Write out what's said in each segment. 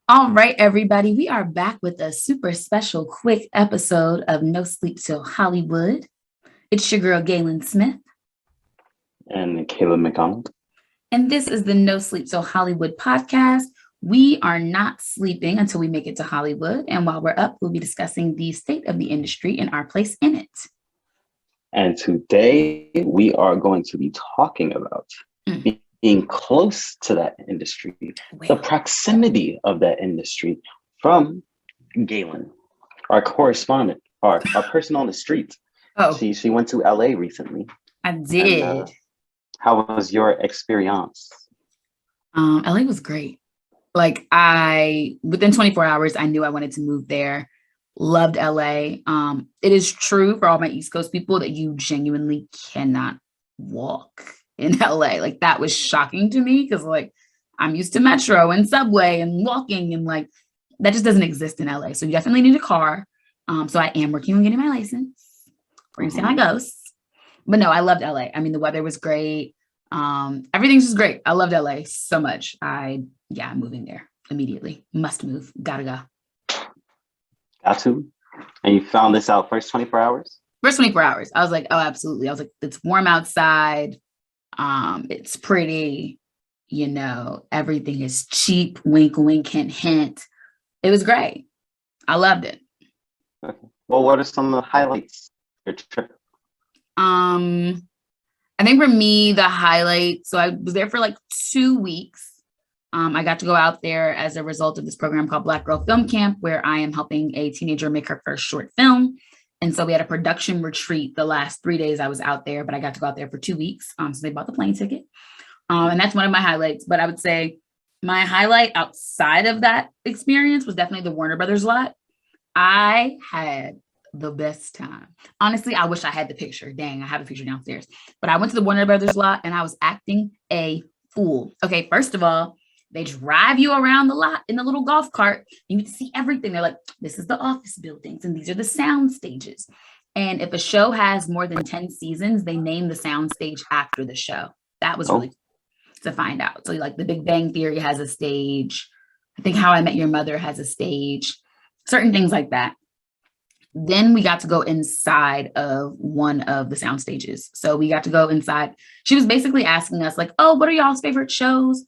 All right, everybody, we are back with a super special quick episode of No Sleep Till Hollywood. It's your girl, Gaelyn Smith, And Caleb McDonald. and this is the No Sleep Till Hollywood podcast. We are not sleeping until we make it to Hollywood, and while we're up, we'll be discussing the state of the industry and our place in it. And today we are going to be talking about being close to that industry, the proximity of that industry from Gaelyn, our correspondent, our person on the street. Oh, She went to LA recently. I did. And, how was your experience? LA was great. Like within 24 hours, I knew I wanted to move there. Loved LA. It is true for all my East Coast people that you genuinely cannot walk in LA. Like that was shocking to me because like I'm used to metro and subway and walking and like that just doesn't exist in LA. So you definitely need a car. So I am working on getting my license. We're gonna see how it goes. But no, I loved LA. I mean, the weather was great. Everything's just great. I loved LA so much. I'm moving there immediately. Must move. Gotta go. Got to? And you found this out first 24 hours? First 24 hours. I was like, oh, absolutely. I was like, it's warm outside. It's pretty, everything is cheap. Wink, wink, hint, hint. It was great. I loved it. Okay. Well, what are some of the highlights of your trip? I think for me, the highlight, so I was there for like 2 weeks. I got to go out there as a result of this program called Black Girl Film Camp, where I am helping a teenager make her first short film. And so we had a production retreat the last 3 days I was out there, but I got to go out there for 2 weeks. So they bought the plane ticket. And that's one of my highlights. But I would say my highlight outside of that experience was definitely the Warner Brothers lot. I had the best time. Honestly, I wish I had the picture. Dang, I have a picture downstairs. But I went to the Warner Brothers lot and I was acting a fool. Okay, first of all, they drive you around the lot in the little golf cart. You get to see everything. They're like, this is the office buildings and these are the sound stages. And if a show has more than 10 seasons, they name the sound stage after the show. That was really cool to find out. So like The Big Bang Theory has a stage. I think How I Met Your Mother has a stage. Certain things like that. Then we got to go inside of one of the sound stages. So we got to go inside. She was basically asking us like, oh, what are y'all's favorite shows?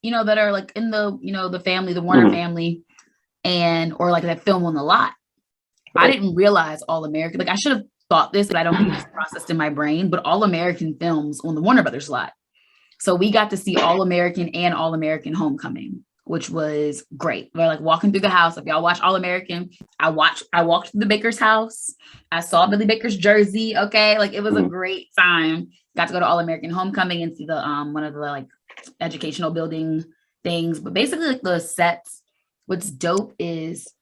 That are like in the, the family, the Warner family, or like that film on the lot. Right. I didn't realize All American, like I should have thought this, but I don't think it's processed in my brain, but All American films on the Warner Brothers lot. So we got to see All American and All American Homecoming, which was great. We're like walking through the house. If y'all watch All American, I walked through the Baker's house. I saw Billy Baker's jersey. Okay. Like it was a great time. Got to go to All American Homecoming and see the, one of the like educational building things, but basically like the sets, what's dope is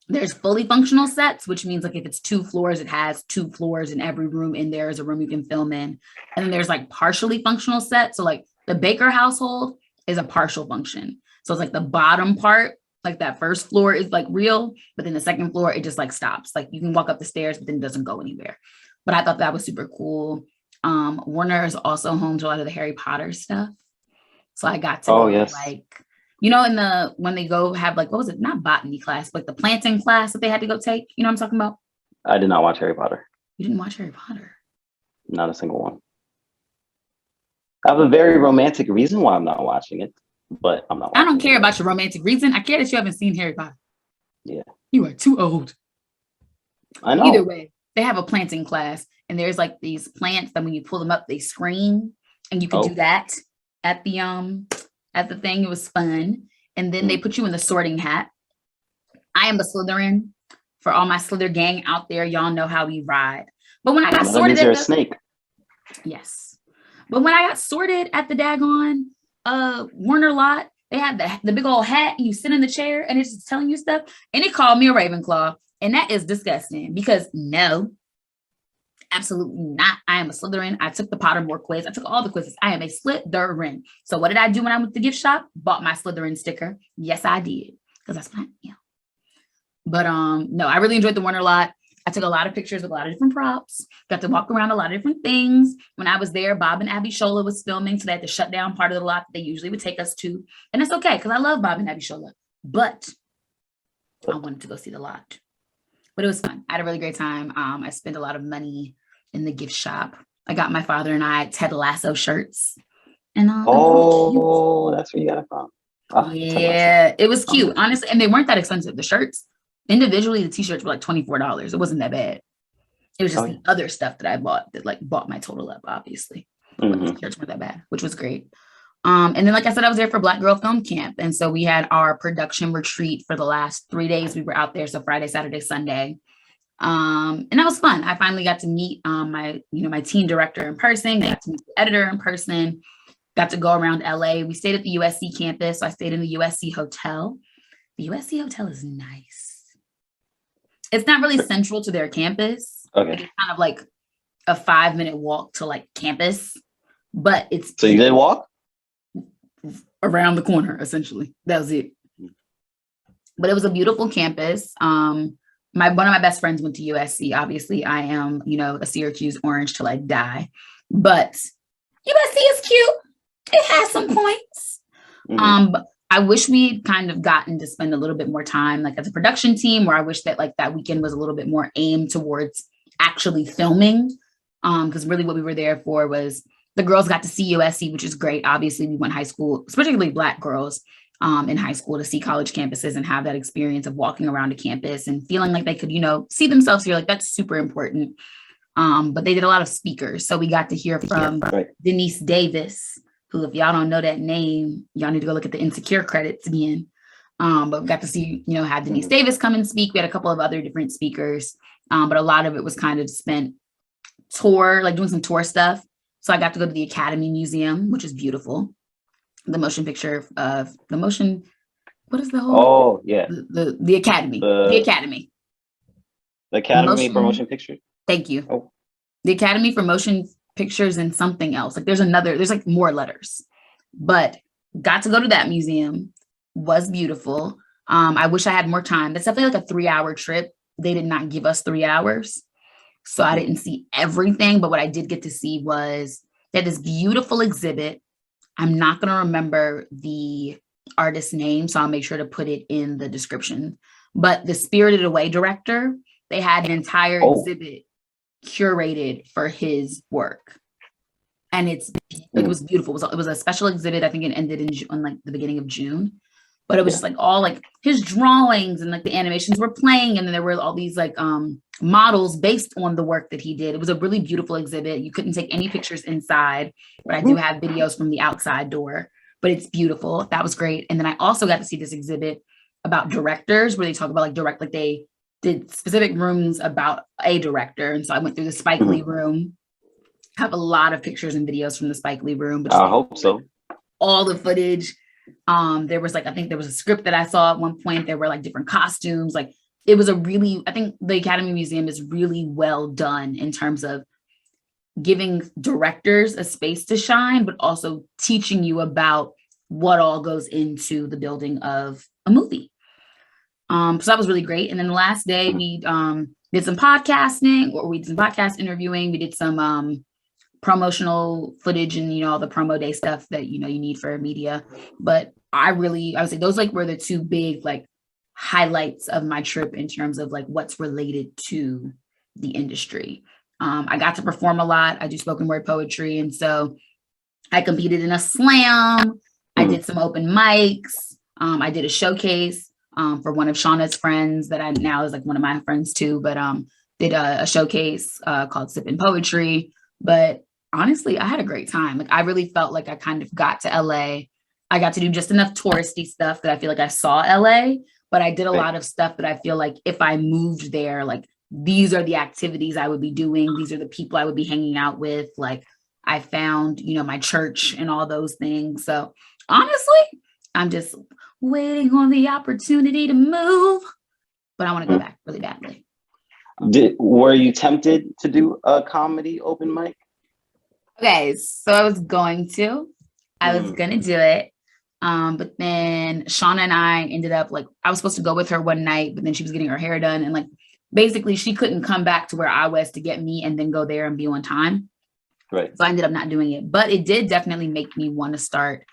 there's fully functional sets, which means like if it's 2 floors, it has 2 floors and every room in there is a room you can film in. And then there's like partially functional sets. So like the Baker household is a partial function. So it's like the bottom part, like that first floor is like real, but then the second floor, it just like stops. Like you can walk up the stairs, but then it doesn't go anywhere. But I thought that was super cool. Warner is also home to a lot of the Harry Potter stuff. So I got to like, when they go have like, what was it? Not botany class, but the planting class that they had to go take. You know what I'm talking about? I did not watch Harry Potter. You didn't watch Harry Potter? Not a single one. I have a very romantic reason why I'm not watching it, but I'm not watching I don't care about your romantic reason. I care that you haven't seen Harry Potter. Yeah. You are too old. I know. Either way, they have a planting class and there's like these plants that when you pull them up, they scream, and you can do that at the thing. It was fun. And then they put you in the sorting hat. I am a Slytherin. For all my Slither gang out there, y'all know how we ride. But when I got sorted, you're a snake. Yes. But when I got sorted at the daggone Warner lot, they had the big old hat and you sit in the chair and it's just telling you stuff. And it called me a Ravenclaw. And that is disgusting because no, absolutely not. I am a Slytherin. I took the Pottermore quiz. I took all the quizzes. I am a Slytherin. So what did I do when I went to the gift shop? Bought my Slytherin sticker. Yes, I did. Because that's what I am. But no, I really enjoyed the Warner lot. I took a lot of pictures with a lot of different props. Got to walk around a lot of different things. When I was there, Bob and Abby Shola was filming, so they had to shut down part of the lot that they usually would take us to. And it's okay, because I love Bob and Abby Shola. but I wanted to go see the lot. But it was fun. I had a really great time. I spent a lot of money in the gift shop. I got my father and I Ted Lasso shirts. And that's where you got it from. Yeah, it was cute, honestly. And they weren't that expensive. The shirts, individually, the t-shirts were like $24. It wasn't that bad. It was just the other stuff that I bought that like bought my total up, obviously. But the shirts weren't that bad, which was great. And then, like I said, I was there for Black Girl Film Camp. And so we had our production retreat for the last 3 days. We were out there. So Friday, Saturday, Sunday. And that was fun. I finally got to meet my team director in person. I got to meet the editor in person. Got to go around LA. We stayed at the USC campus. So I stayed in the USC hotel. The USC hotel is nice. It's not really central to their campus. Okay. It's kind of like a 5-minute walk to like campus, but it's. So you did walk? Around the corner, essentially. That was it. But it was a beautiful campus. One of my best friends went to USC. Obviously, I am, a Syracuse Orange till I die. But USC is cute. It has some points. But I wish we'd kind of gotten to spend a little bit more time, like as a production team, where I wish that like that weekend was a little bit more aimed towards actually filming. Because really what we were there for was the girls got to see USC, which is great. Obviously, we went high school, particularly Black girls in high school, to see college campuses and have that experience of walking around a campus and feeling like they could, see themselves here. Like that's super important. But they did a lot of speakers. So we got to hear from Denise Davis, who, if y'all don't know that name, y'all need to go look at the Insecure credits again. But we got to see, have Denise Davis come and speak. We had a couple of other different speakers, but a lot of it was kind of spent doing some tour stuff. So I got to go to the Academy Museum, which is beautiful. The motion picture of the motion. What is the whole? Oh, yeah. The Academy. The Academy. The Academy for Motion Pictures. Thank you. Oh. The Academy for Motion Pictures and something else. Like there's like more letters, but got to go to that museum. Was beautiful. I wish I had more time. That's definitely like a 3-hour trip. They did not give us 3 hours. So I didn't see everything, but what I did get to see was that this beautiful exhibit. I'm not going to remember the artist's name, so I'll make sure to put it in the description. But the Spirited Away director, they had an entire exhibit curated for his work. And it was beautiful. It was a special exhibit. I think it ended in like the beginning of June. But it was just like all like his drawings and like the animations were playing. And then there were all these like models based on the work that he did. It was a really beautiful exhibit. You couldn't take any pictures inside, but I do have videos from the outside door, but it's beautiful. That was great. And then I also got to see this exhibit about directors where they talk about like they did specific rooms about a director. And so I went through the Spike Lee room. I have a lot of pictures and videos from the Spike Lee room. But I hope so. All the footage. There was like, I think there was a script that I saw at one point. There were like different costumes. Like it was I think the Academy Museum is really well done in terms of giving directors a space to shine, but also teaching you about what all goes into the building of a movie. So that was really great. And then the last day we did some podcasting, or we did some podcast interviewing. We did some promotional footage and all the promo day stuff that you need for media. But I would say those like were the two big like highlights of my trip in terms of like what's related to the industry. I got to perform a lot. I do spoken word poetry, and so I competed in a slam. I did some open mics. I did a showcase for one of Shauna's friends that I now is like one of my friends too, but did a showcase called Sippin' Poetry. But honestly, I had a great time. Like I really felt like I kind of got to LA. I got to do just enough touristy stuff that I feel like I saw LA, but I did a lot of stuff that I feel like if I moved there, like these are the activities I would be doing. These are the people I would be hanging out with. Like I found, my church and all those things. So honestly, I'm just waiting on the opportunity to move, but I want to go back really badly. Were you tempted to do a comedy open mic? Okay, so I was going to do it. But then Shauna and I ended up like, I was supposed to go with her one night, but then she was getting her hair done. And like, basically she couldn't come back to where I was to get me and then go there and be on time. Right. So I ended up not doing it, but it did definitely make me want to start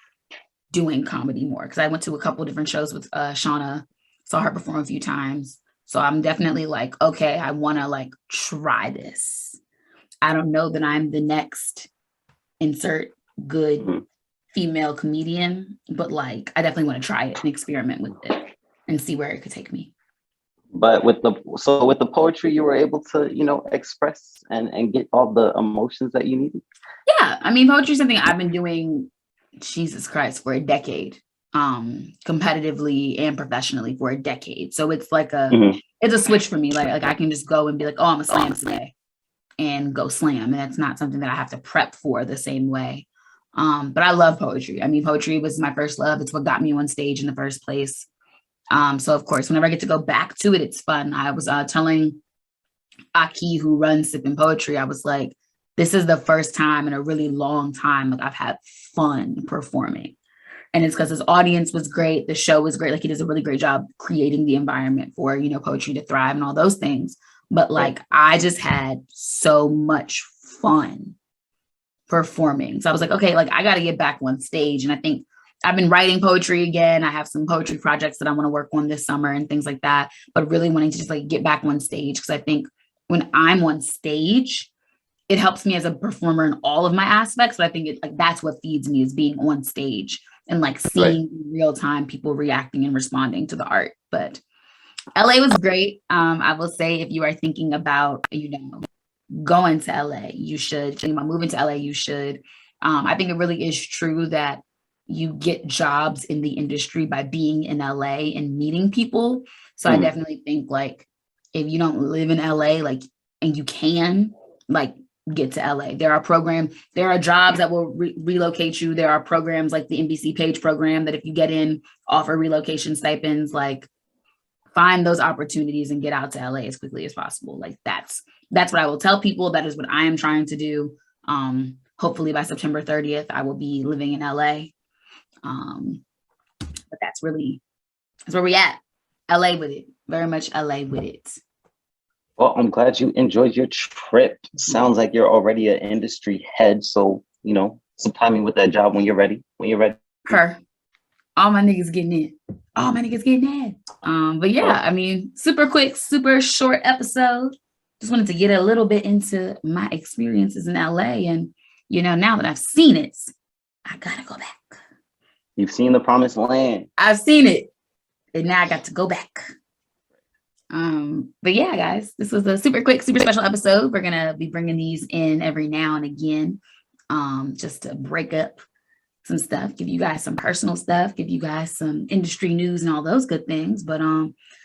doing comedy more, because I went to a couple different shows with Shauna, saw her perform a few times. So I'm definitely like, okay, I want to like try this. I don't know that I'm the next insert good female comedian, but like I definitely want to try it and experiment with it and see where it could take me. But with the poetry, you were able to, express and get all the emotions that you needed. Yeah, I mean, poetry is something I've been doing, Jesus Christ, for a decade, competitively and professionally for a decade. So it's like it's a switch for me. Like I can just go and be like, oh, I'm a slam today, and go slam, and that's not something that I have to prep for the same way. But I love poetry. I mean, poetry was my first love. It's what got me on stage in the first place. So of course, whenever I get to go back to it, it's fun. I was telling Aki, who runs Sipping Poetry, I was like, this is the first time in a really long time like I've had fun performing. And it's because his audience was great. The show was great. Like he does a really great job creating the environment for, poetry to thrive and all those things. But like, I just had so much fun performing. So I was like, okay, like I got to get back on stage. And I think I've been writing poetry again. I have some poetry projects that I want to work on this summer and things like that, but really wanting to just like get back on stage. Because I think when I'm on stage, it helps me as a performer in all of my aspects. But I think that's what feeds me, is being on stage and like seeing in real time people reacting and responding to the art. But LA was great. I will say, if you are thinking about, going to LA, you should. Moving to LA, you should. I think it really is true that you get jobs in the industry by being in LA and meeting people. So I definitely think like if you don't live in LA, like, and you can like get to LA, there are jobs that will relocate you. There are programs like the NBC Page program that if you get in, offer relocation stipends. Like, find those opportunities and get out to LA as quickly as possible. Like that's what I will tell people. That is what I am trying to do. Hopefully by September 30th, I will be living in LA. But that's where we at. LA with it. Very much LA with it. Well, I'm glad you enjoyed your trip. Sounds like you're already an industry head. So, some timing with that job when you're ready. All my niggas getting in. But yeah, I mean, super quick, super short episode. Just wanted to get a little bit into my experiences in LA. And, now that I've seen it, I gotta go back. You've seen the promised land. I've seen it. And now I got to go back. But yeah, guys, this was a super quick, super special episode. We're gonna be bringing these in every now and again, just to break up some stuff, give you guys some personal stuff, give you guys some industry news and all those good things. But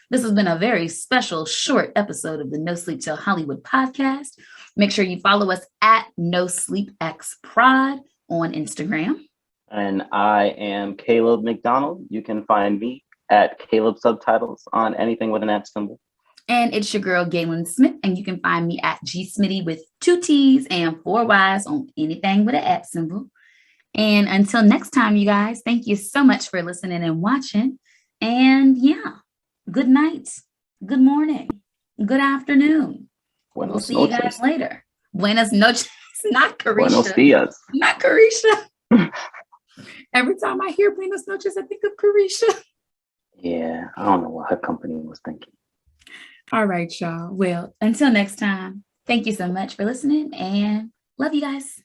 this has been a very special short episode of the No Sleep Till Hollywood podcast. Make sure you follow us at No Sleep X Prod on Instagram. And I am Caleb McDonald. You can find me at Caleb Subtitles on anything with an @ symbol. And it's your girl, Gaelyn Smith. And you can find me at G Smitty with 2 T's and 4 Y's on anything with an @ symbol. And until next time, you guys, thank you so much for listening and watching. And yeah, good night, good morning, good afternoon. We'll see you guys later. Buenas noches. Not Carisha. Buenos dias. Not Carisha. Every time I hear Buenas noches, I think of Carisha. Yeah, I don't know what her company was thinking. All right, y'all. Well, until next time, thank you so much for listening and love you guys.